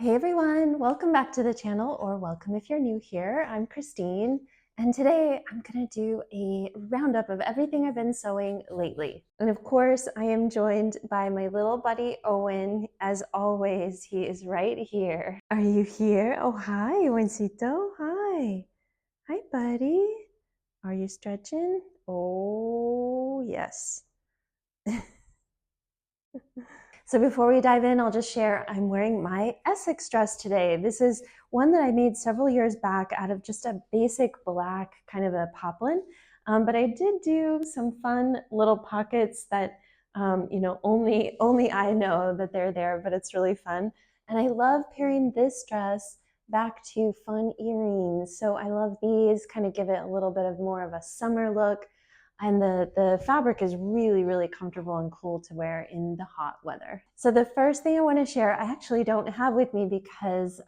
Hey everyone, welcome back to the channel, or welcome if you're new here. I'm Christine, and today I'm going to do a roundup of everything I've been sewing lately. And of course, I am joined by my little buddy Owen. As always, he is right here. Are you here? Oh, hi, Owencito. Hi. Hi, buddy. Are you stretching? Oh, yes. So before we dive in, I'll just share I'm wearing my Essex dress today. This is one that I made several years back out of just a basic black kind of a poplin. But I did do some fun little pockets that only I know that they're there, but it's really fun. And I love pairing this dress back to fun earrings. So I love these, kind of give it a little bit of more of a summer look. And the fabric is really, really comfortable and cool to wear in the hot weather. So the first thing I want to share, I actually don't have with me because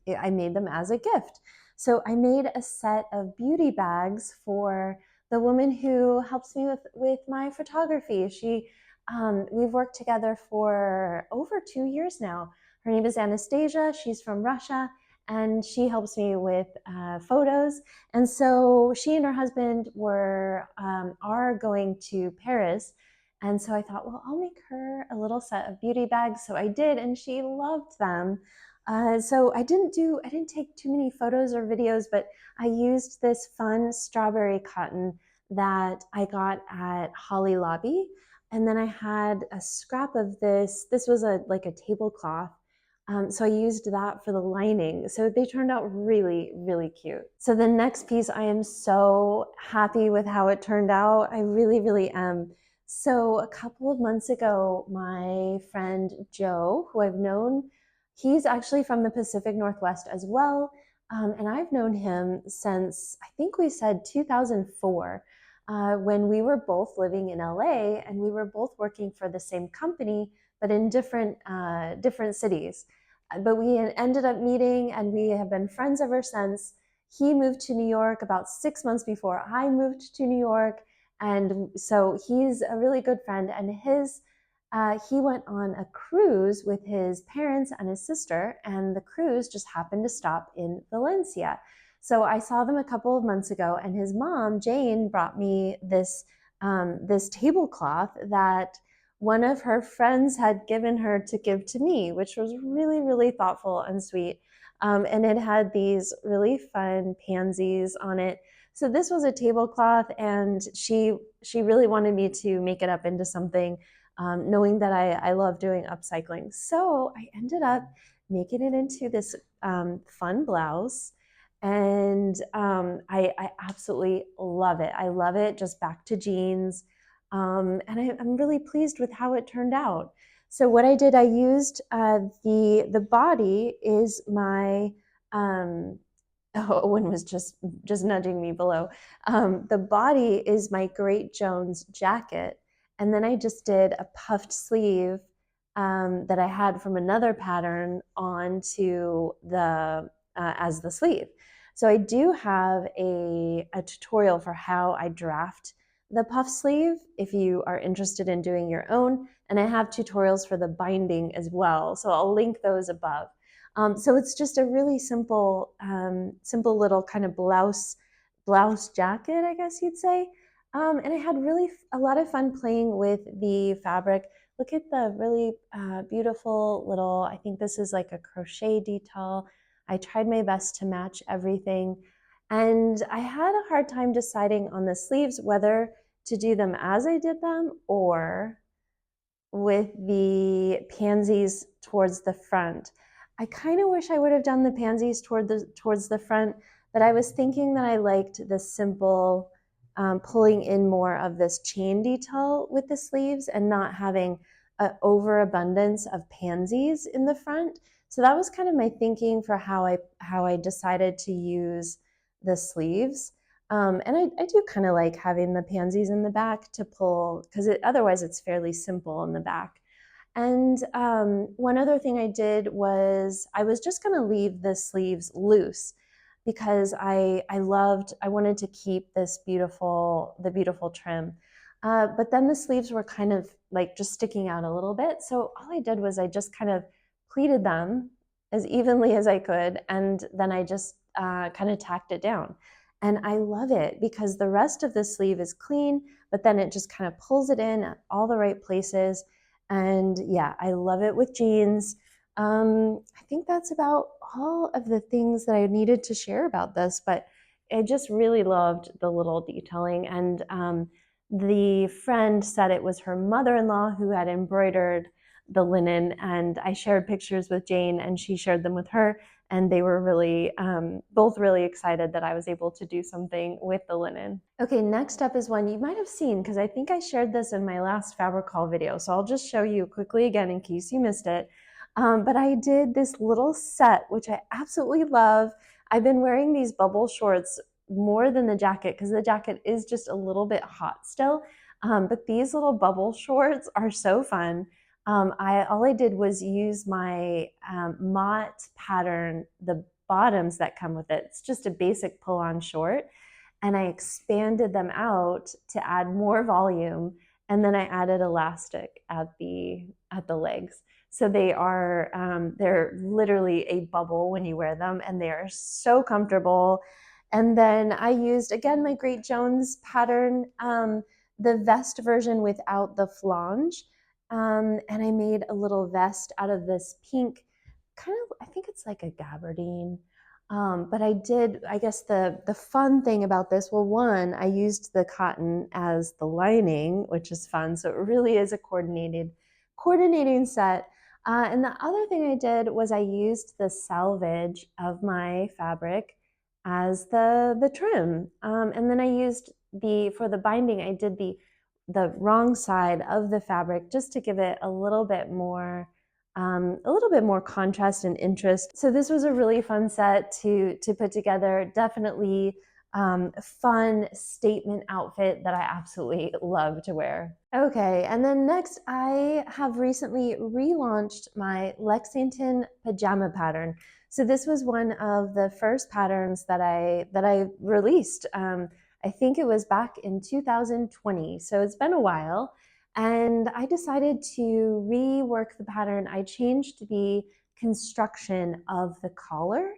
I made them as a gift. So I made a set of beauty bags for the woman who helps me with my photography. We've worked together for over 2 years now. Her name is Anastasia. She's from Russia, and she helps me with photos. And so she and her husband are going to Paris. And so I thought, well, I'll make her a little set of beauty bags. So I did, and she loved them. So I didn't take too many photos or videos, but I used this fun strawberry cotton that I got at Holly Lobby. And then I had a scrap of this. This was like a tablecloth. So I used that for the lining. So they turned out really, really cute. So the next piece, I am so happy with how it turned out. I really, really am. So a couple of months ago, my friend Joe, who I've known, he's actually from the Pacific Northwest as well. And I've known him since, I think we said 2004, when we were both living in LA and we were both working for the same company, but in different cities. But we ended up meeting, and we have been friends ever since. He moved to New York about 6 months before I moved to New York, and so he's a really good friend. And he went on a cruise with his parents and his sister, and the cruise just happened to stop in Valencia. So I saw them a couple of months ago, and his mom, Jane, brought me this tablecloth that one of her friends had given her to give to me, which was really, really thoughtful and sweet. And it had these really fun pansies on it. So this was a tablecloth, and she really wanted me to make it up into something, knowing that I love doing upcycling. So I ended up making it into this fun blouse. And I absolutely love it. I love it, just back to jeans. And I'm really pleased with how it turned out. So what I did, I used the body is my Owen was just nudging me below. The body is my Great Jones jacket, and then I just did a puffed sleeve that I had from another pattern onto the as the sleeve. So I do have a tutorial for how I draft the puff sleeve if you are interested in doing your own, and I have tutorials for the binding as well. So I'll link those above. So it's just a really simple little kind of blouse jacket, I guess you'd say. And I had really a lot of fun playing with the fabric. Look at the really beautiful little, I think this is like a crochet detail. I tried my best to match everything. And I had a hard time deciding on the sleeves whether to do them as I did them or with the pansies towards the front. I kind of wish I would have done the pansies towards the front, but I was thinking that I liked the simple pulling in more of this chain detail with the sleeves and not having an overabundance of pansies in the front. So that was kind of my thinking for how I decided to use the sleeves. And I do kind of like having the pansies in the back to pull, because otherwise it's fairly simple in the back. And one other thing I did was I was just going to leave the sleeves loose because I wanted to keep the beautiful trim. But then the sleeves were kind of like just sticking out a little bit. So all I did was I just kind of pleated them as evenly as I could, and then I just kind of tacked it down. And I love it because the rest of the sleeve is clean, but then it just kind of pulls it in at all the right places. And yeah, I love it with jeans. I think that's about all of the things that I needed to share about this, but I just really loved the little detailing. And the friend said it was her mother-in-law who had embroidered the linen, and I shared pictures with Jane and she shared them with her, and they were really both really excited that I was able to do something with the linen. Okay, next up is one you might have seen because I think I shared this in my last fabric haul video, so I'll just show you quickly again in case you missed it. But I did this little set, which I absolutely love. I've been wearing these bubble shorts more than the jacket because the jacket is just a little bit hot still. But these little bubble shorts are so fun. All I did was use my Mott pattern, the bottoms that come with it. It's just a basic pull-on short, and I expanded them out to add more volume, and then I added elastic at the legs. So they're literally a bubble when you wear them, and they are so comfortable. And then I used, again, my Great Jones pattern, the vest version without the flange. And I made a little vest out of this pink, kind of, I think it's like a gabardine. But I guess the fun thing about this, well, one, I used the cotton as the lining, which is fun. So it really is a coordinating set. And the other thing I did was I used the selvage of my fabric as the trim. And then I used for the binding, I did the wrong side of the fabric just to give it a little bit more contrast and interest. So this was a really fun set to put together. Definitely fun statement outfit that I absolutely love to wear. Okay, and then next I have recently relaunched my Lexington pajama pattern. So this was one of the first patterns that I released. I think it was back in 2020, so it's been a while. And I decided to rework the pattern. I changed the construction of the collar.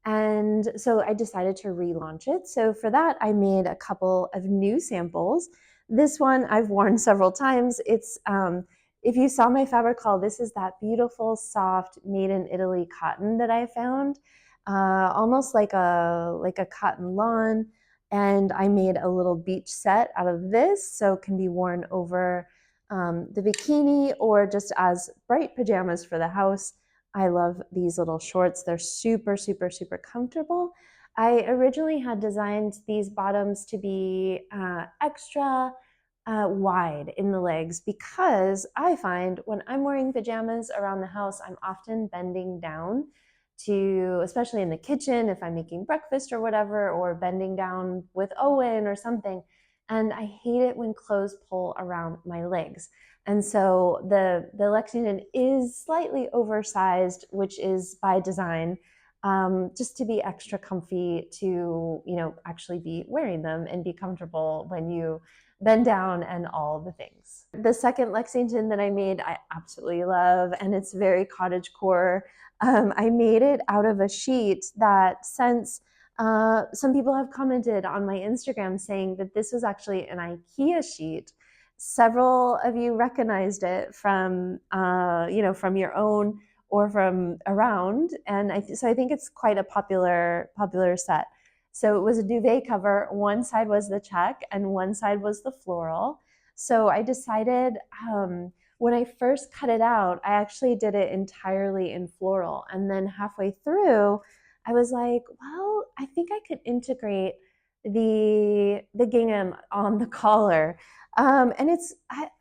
And so I decided to relaunch it. So for that, I made a couple of new samples. This one I've worn several times. If you saw my fabric haul, this is that beautiful, soft, made in Italy cotton that I found, almost like a cotton lawn. And I made a little beach set out of this, so it can be worn over the bikini or just as bright pajamas for the house. I love these little shorts. They're super, super, super comfortable. I originally had designed these bottoms to be extra wide in the legs because I find when I'm wearing pajamas around the house, I'm often bending down especially in the kitchen, if I'm making breakfast or whatever, or bending down with Owen or something. And I hate it when clothes pull around my legs. And so the Lexington is slightly oversized, which is by design, just to be extra comfy to, actually be wearing them and be comfortable when you bend down and all the things. The second Lexington that I made, I absolutely love, and it's very cottagecore. I made it out of a sheet that some people have commented on my Instagram saying that this was actually an IKEA sheet. Several of you recognized it from your own or from around, and so I think it's quite a popular set. So it was a duvet cover. One side was the check and one side was the floral. So I decided when I first cut it out, I actually did it entirely in floral. And then halfway through, I was like, well, I think I could integrate the gingham on the collar. And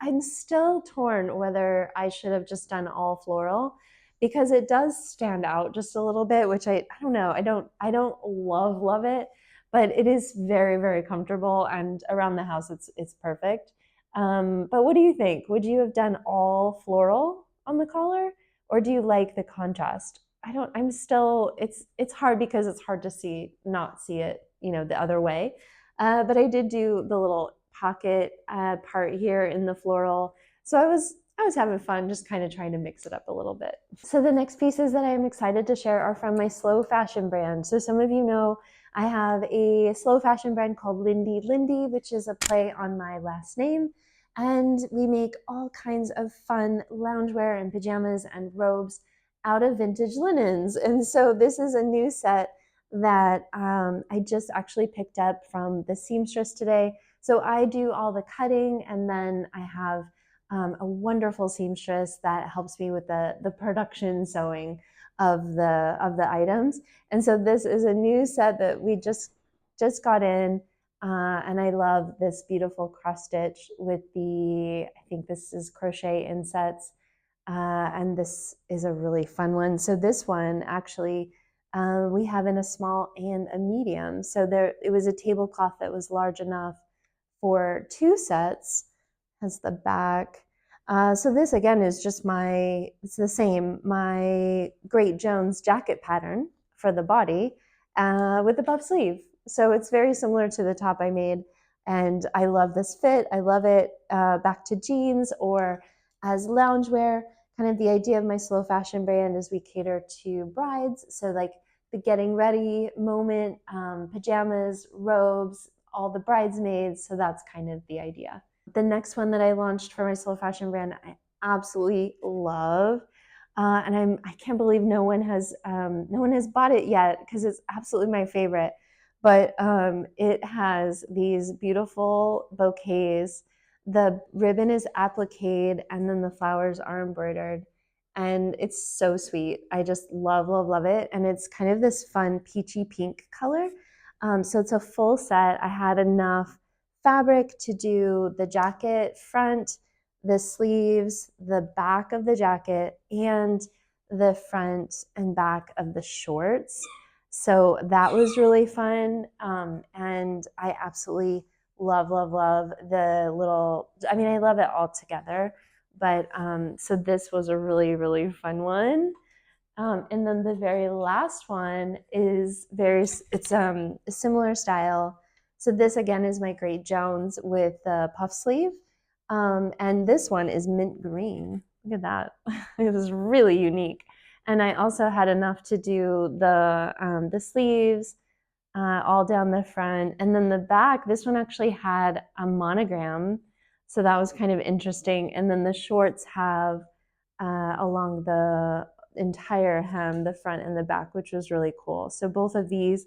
I'm still torn whether I should have just done all floral because it does stand out just a little bit, which I don't know. I don't love it, but it is very, very comfortable, and around the house it's perfect. But what do you think? Would you have done all floral on the collar, or do you like the contrast? It's hard because it's hard to not see it, the other way. But I did do the little pocket part here in the floral. So I was having fun just kind of trying to mix it up a little bit. So the next pieces that I'm excited to share are from my slow fashion brand. So some of you know I have a slow fashion brand called Lindy Lindy, which is a play on my last name. And we make all kinds of fun loungewear and pajamas and robes out of vintage linens. And so this is a new set that I just actually picked up from the seamstress today. So I do all the cutting, and then I have a wonderful seamstress that helps me with the production sewing of the items. And so this is a new set that we just got in, and I love this beautiful cross stitch with I think this is crochet insets, and this is a really fun one. So this one actually we have in a small and a medium. So it was a tablecloth that was large enough for 2 sets. Has the back. So this again is just it's the same, my Great Jones jacket pattern for the body with the puff sleeve. So it's very similar to the top I made, and I love this fit. I love it back to jeans or as loungewear. Kind of the idea of my slow fashion brand is we cater to brides, so like the getting ready moment, pajamas, robes, all the bridesmaids. So that's kind of the idea. The next one that I launched for my slow fashion brand, I absolutely love, and I can't believe no one has bought it yet because it's absolutely my favorite. But it has these beautiful bouquets. The ribbon is appliqued, and then the flowers are embroidered, and it's so sweet. I just love, love, love it, and it's kind of this fun peachy pink color. So it's a full set. I had enough fabric to do the jacket front, the sleeves, the back of the jacket, and the front and back of the shorts. So that was really fun. And I absolutely love, love, love the little, I mean, I love it all together. But so this was a really, really fun one. And then the very last one is it's a similar style. So this again is my Great Jones with the puff sleeve. And this one is mint green. Look at that. It was really unique. And I also had enough to do the sleeves all down the front. And then the back, this one actually had a monogram. So that was kind of interesting. And then the shorts have along the entire hem, the front and the back, which was really cool. So both of these,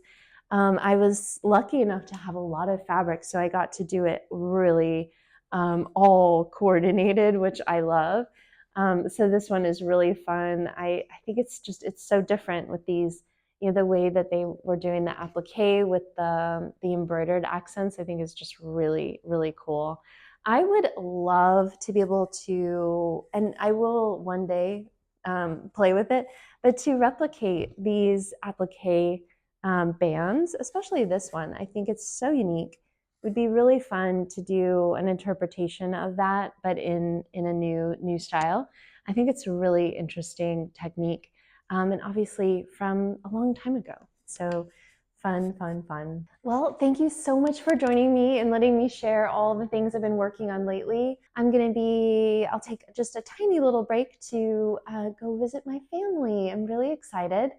I was lucky enough to have a lot of fabric, so I got to do it really all coordinated, which I love. So this one is really fun. I think it's so different with these, the way that they were doing the applique with the embroidered accents. I think is just really, really cool. I would love to be able to, and I will one day play with it, but to replicate these applique bands, especially this one. I think it's so unique. It would be really fun to do an interpretation of that, but in a new style. I think it's a really interesting technique, and obviously from a long time ago. So fun, fun, fun. Well, thank you so much for joining me and letting me share all the things I've been working on lately. I'll take just a tiny little break to go visit my family. I'm really excited.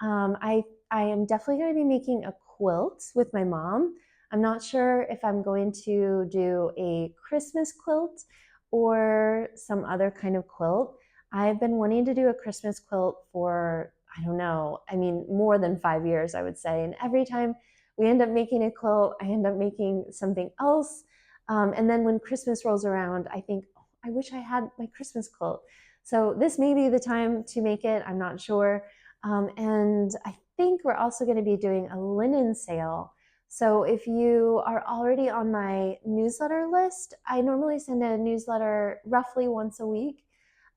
I am definitely going to be making a quilt with my mom. I'm not sure if I'm going to do a Christmas quilt or some other kind of quilt. I've been wanting to do a Christmas quilt for, I don't know, I mean, more than 5 years, I would say. And every time we end up making a quilt, I end up making something else. And then when Christmas rolls around, I think, oh, I wish I had my Christmas quilt. So this may be the time to make it. I'm not sure. And I think we're also going to be doing a linen sale. So if you are already on my newsletter list, I normally send a newsletter roughly once a week.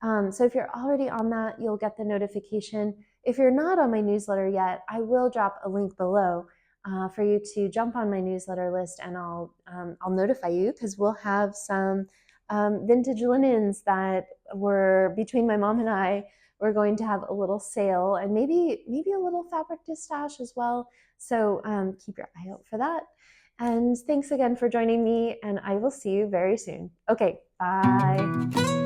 So if you're already on that, you'll get the notification. If you're not on my newsletter yet, I will drop a link below for you to jump on my newsletter list, and I'll notify you, because we'll have some vintage linens that were between my mom and I. We're going to have a little sale, and maybe a little fabric to stash as well. So keep your eye out for that. And thanks again for joining me, and I will see you very soon. Okay, bye.